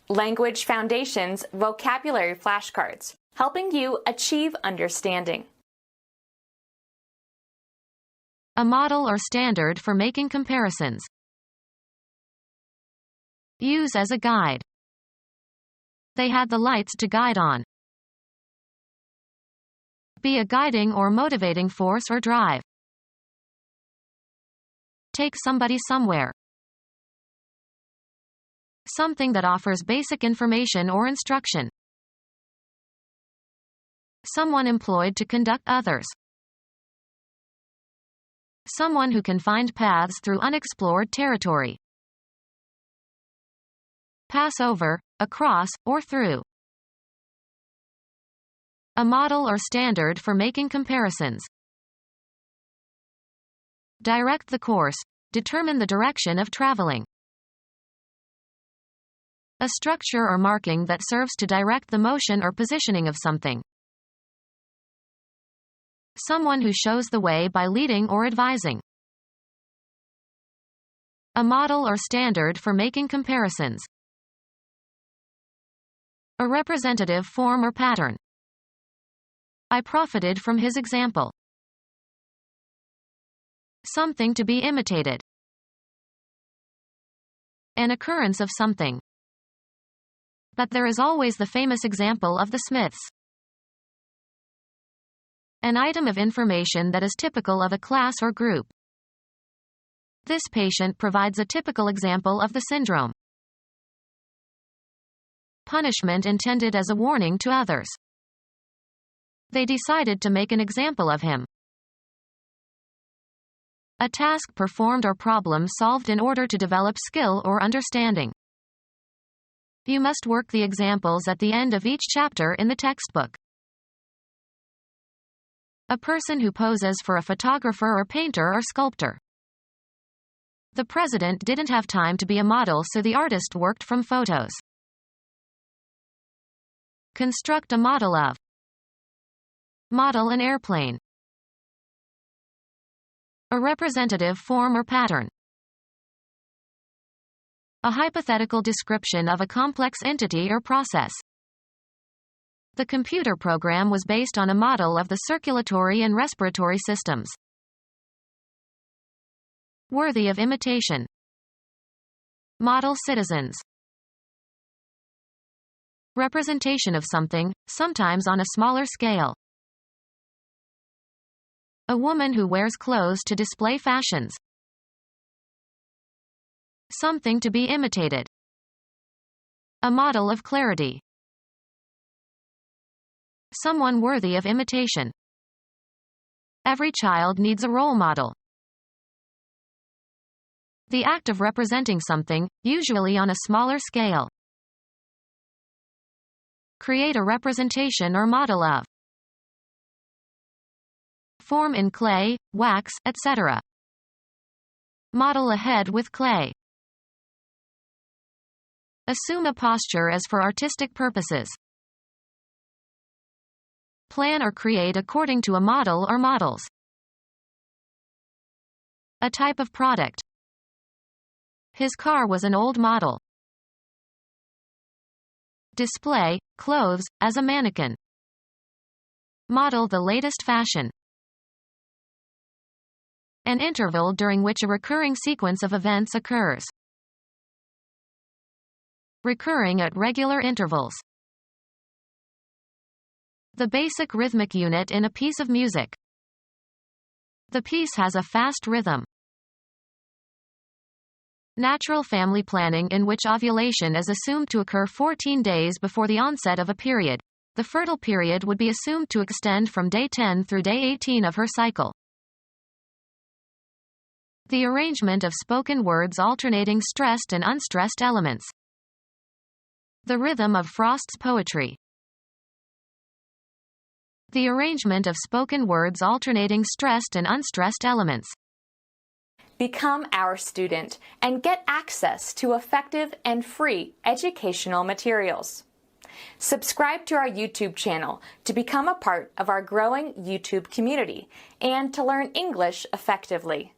Language Foundations Vocabulary Flashcards, helping you achieve understanding. A model or standard for making comparisons. Use as a guide. They had the lights to guide on. Be a guiding or motivating force or drive. Take somebody somewhere. Something that offers basic information or instruction. Someone employed to conduct others. Someone who can find paths through unexplored territory. Pass over, across, or through. A model or standard for making comparisons. Direct the course. Determine the direction of traveling. A structure or marking that serves to direct the motion or positioning of something. Someone who shows the way by leading or advising. A model or standard for making comparisons. A representative form or pattern. I profited from his example. Something to be imitated. An occurrence of something. But there is always the famous example of the Smiths. An item of information that is typical of a class or group. This patient provides a typical example of the syndrome. Punishment intended as a warning to others. They decided to make an example of him. A task performed or problem solved in order to develop skill or understanding. You must work the examples at the end of each chapter in the textbook. A person who poses for a photographer or painter or sculptor. The president didn't have time to be a model, so the artist worked from photos. Construct a model of. Model an airplane. A representative form or pattern. A hypothetical description of a complex entity or process. The computer program was based on a model of the circulatory and respiratory systems. Worthy of imitation. Model citizens. Representation of something, sometimes on a smaller scale. A woman who wears clothes to display fashions. Something to be imitated. A model of clarity. Someone worthy of imitation. Every child needs a role model. The act of representing something, usually on a smaller scale. Create a representation or model of. Form in clay, wax, etc. Model a head with clay. Assume a posture as for artistic purposes. Plan or create according to a model or models. A type of product. His car was an old model. Display, clothes, as a mannequin. Model the latest fashion. An interval during which a recurring sequence of events occurs. Recurring at regular intervals. The basic rhythmic unit in a piece of music. The piece has a fast rhythm. Natural family planning, in which ovulation is assumed to occur 14 days before the onset of a period. The fertile period would be assumed to extend from day 10 through day 18 of her cycle. The arrangement of spoken words alternating stressed and unstressed elements. The rhythm of Frost's poetry. The arrangement of spoken words alternating stressed and unstressed elements. Become our student and get access to effective and free educational materials. Subscribe to our YouTube channel to become a part of our growing YouTube community and to learn English effectively.